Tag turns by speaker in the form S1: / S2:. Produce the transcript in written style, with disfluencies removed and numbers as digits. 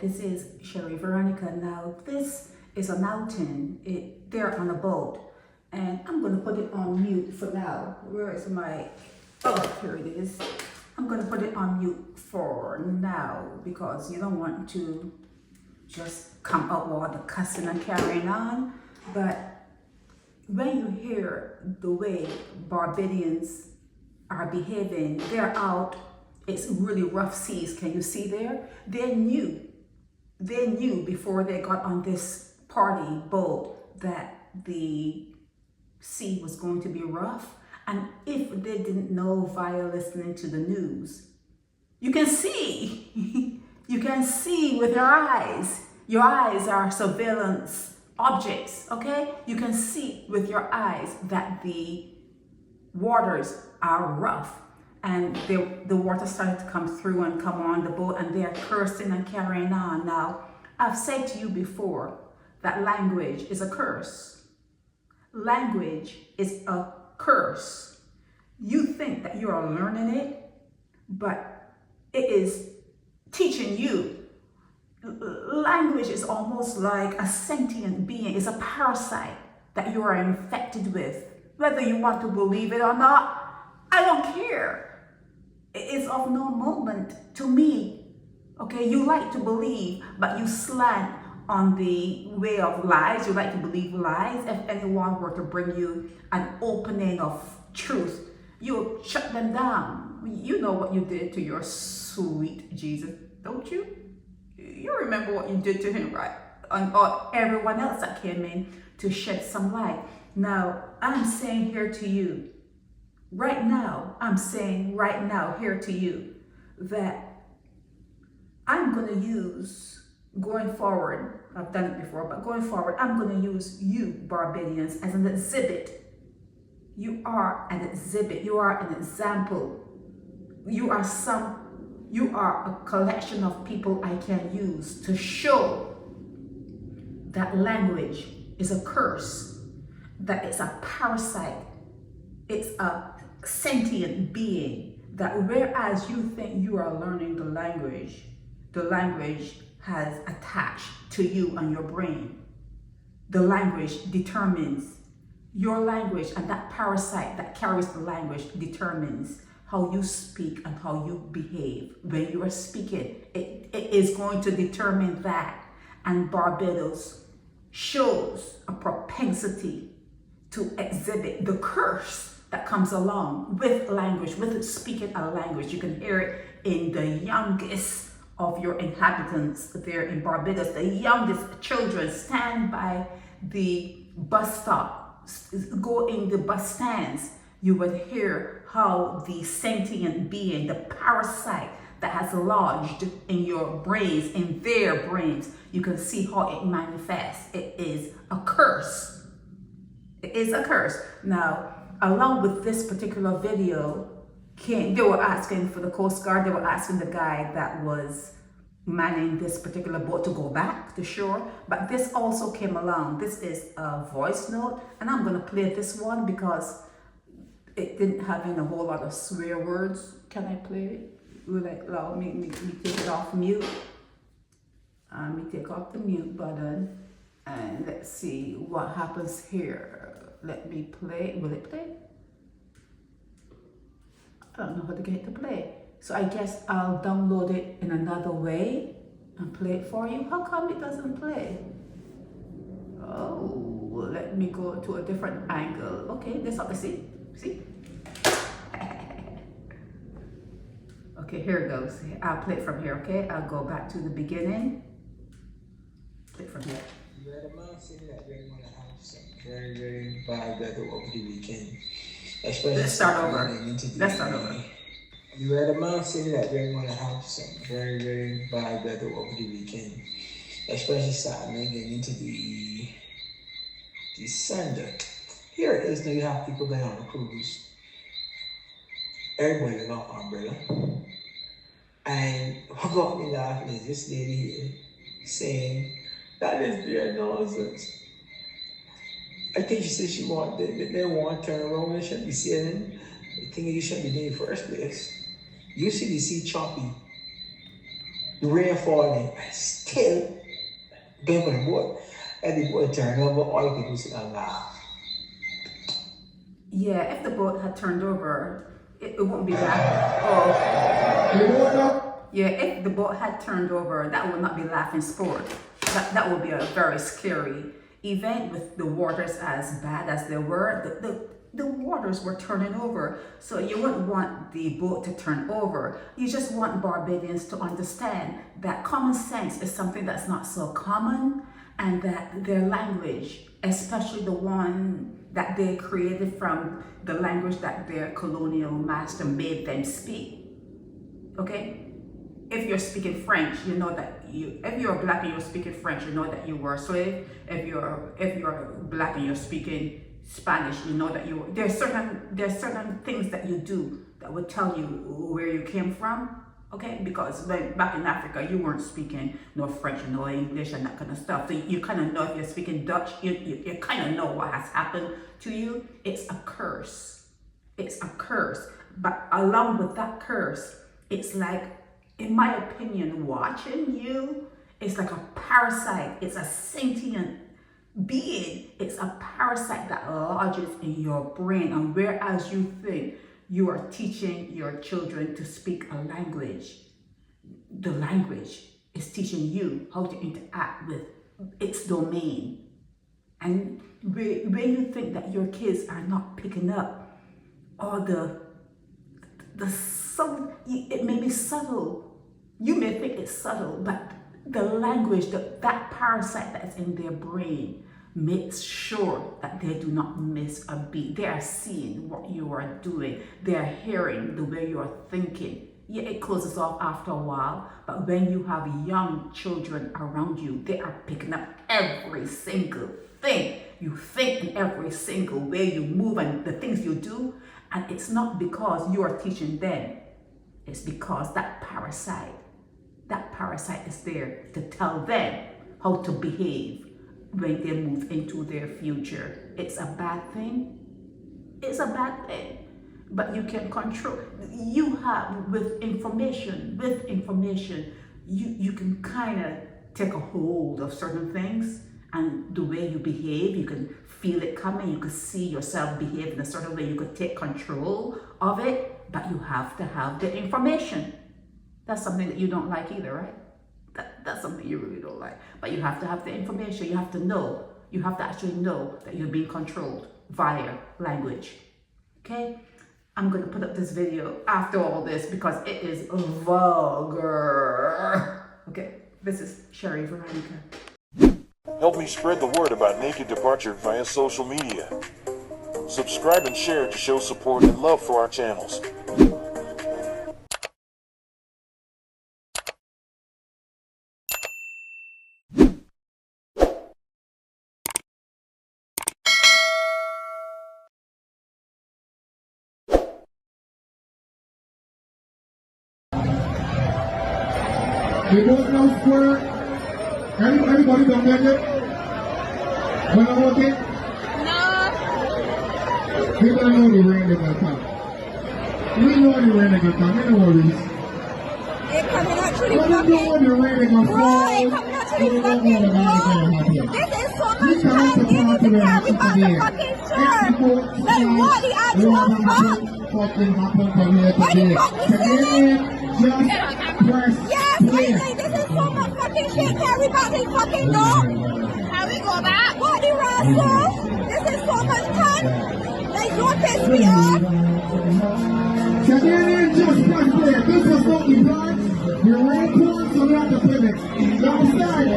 S1: This is Sherry Veronica. Now, this is an outing. They're on a boat, and I'm going to put it on mute for now. Where is my... Oh, here it is. I'm going to put it on mute for now because you don't want to just come up with all the cussing and carrying on. But when you hear the way Barbadians are behaving, they're out. It's really rough seas. Can you see there? They knew before they got on this party boat that the sea was going to be rough. And if they didn't know via listening to the news, you can see, you can see with your eyes. Your eyes are surveillance objects, okay? You can see with your eyes that the waters are rough. And the water started to come through and come on the boat, and they're cursing and carrying on. Now, I've said to you before that language is a curse. Language is a curse. You think that you are learning it, but it is teaching you. Language is almost like a sentient being. It's a parasite that you are infected with. Whether you want to believe it or not, I don't care. It's of no moment to me. Okay, you like to believe, but you slant on the way of lies. You like to believe lies. If anyone were to bring you an opening of truth, you shut them down. You know what you did to your sweet Jesus, don't you? You remember what you did to him, right? And everyone else that came in to shed some light. Now, I'm saying here to you, right now, I'm saying right now here to you that I'm going to use, going forward, I've done it before, but going forward, I'm going to use you, Barbadians, as an exhibit. You are an exhibit. You are an example. You are a collection of people I can use to show that language is a curse, that it's a parasite, it's a sentient being, that whereas you think you are learning the language has attached to you and your brain. The language determines your language, and that parasite that carries the language determines how you speak and how you behave. When you are speaking, it is going to determine that. And Barbados shows a propensity to exhibit the curse that comes along with language, with speaking a language. You can hear it in the youngest of your inhabitants there in Barbados. The youngest children stand by the bus stop, go in the bus stands. You would hear how the sentient being, the parasite that has lodged in your brains, in their brains, you can see how it manifests. It is a curse. It is a curse. Now, along with this particular video, they were asking for the Coast Guard, they were asking the guy that was manning this particular boat to go back to shore. But this also came along. This is a voice note, and I'm going to play this one because it didn't have a whole lot of swear words. Can I play it? Will it allow me take it off mute? Let me take off the mute button, and let's see what happens here. Let me play. Will it play? I don't know how to get it to play. So I guess I'll download it in another way and play it for you. How come it doesn't play? Oh, let me go to a different angle. Okay, this up. See? Okay, here it goes. I'll play it from here, okay? I'll go back to the beginning. Play it from here.
S2: You had a man saying that they want to have some very, very bad weather over the weekend.
S1: Let's start over.
S2: You had a man saying that they want to have some very, very bad weather over the weekend. Especially starting getting into the Sunday. Here it is, now you have people going on a cruise. Everybody got an umbrella. And what got me laughing is this lady here saying, that is their nonsense. I think she said they want to turn around and shouldn't be sailing. The thing you shouldn't be doing in the first place. You see the sea choppy. the rain falling, and still going on the boat. And the boat turned over, all the people sit and laugh.
S1: Yeah, if the boat had turned over, it wouldn't be laughing. Yeah, if the boat had turned over, that would not be laughing sport. That would be a very scary event with the waters as bad as they were. The waters were turning over, so you wouldn't want the boat to turn over. You just want Barbadians to understand that common sense is something that's not so common, and that their language, especially the one that they created from the language that their colonial master made them speak. Okay? If you're speaking French, you know that if you're black and you're speaking French, you know that you were a slave. If you're black and you're speaking Spanish, you know that there's certain things that you do that would tell you where you came from. Okay, because back in Africa, you weren't speaking no French, no English, and that kind of stuff. So you kind of know if you're speaking Dutch, you kind of know what has happened to you. It's a curse. It's a curse. But along with that curse, it's like, in my opinion, watching you, it's like a parasite. It's a sentient being. It's a parasite that lodges in your brain. And whereas you think you are teaching your children to speak a language, the language is teaching you how to interact with its domain. And when you think that your kids are not picking up all it may be subtle. You may think it's subtle, but the language, that parasite that is in their brain makes sure that they do not miss a beat. They are seeing what you are doing. They are hearing the way you are thinking. Yeah, it closes off after a while, but when you have young children around you, they are picking up every single thing you think and every single way you move and the things you do. And it's not because you are teaching them. It's because that parasite is there to tell them how to behave when they move into their future. It's a bad thing. It's a bad thing. But you can control. You have, with information, you can kind of take a hold of certain things, and the way you behave, you can feel it coming. You could see yourself behave in a certain way. You could take control of it, but you have to have the information. That's something that you don't like either, right? That's something you really don't like. But you have to have the information. You have to know. You have to actually know that you're being controlled via language. Okay? I'm going to put up this video after all this because it is vulgar. Okay? This is Sherry Veronica.
S3: Help me spread the word about Naked Departure via social media. Subscribe and share to show support and love for our channels.
S4: You don't know square? Anybody don't get it? When I walk in?
S5: No.
S4: People know the rain is gonna come. We know the rain is gonna come, no worries.
S5: It coming actually
S4: But we know
S5: fucking.
S4: the rain is gonna fall.
S5: Bro, it coming actually
S4: We don't
S5: fucking.
S4: know the rain is gonna happen.
S5: This is so
S4: We
S5: much
S4: can't
S5: time.
S4: support
S5: You need
S4: the
S5: to
S4: rain
S5: carry back the
S4: today.
S5: fucking
S4: It's
S5: church.
S4: because
S5: Like what the actual fuck?
S4: fucking happened from here
S5: What the
S4: today.
S5: fuck is
S4: Today, just press
S5: Yes,
S4: play.
S5: like this is so much fucking shit. Carry back this fucking door. How we go back? What the rascal? This is so much time. Like don't piss me off.
S4: Today, just press play. This was not the plan. We're all planned, so we have to pivot. You understand?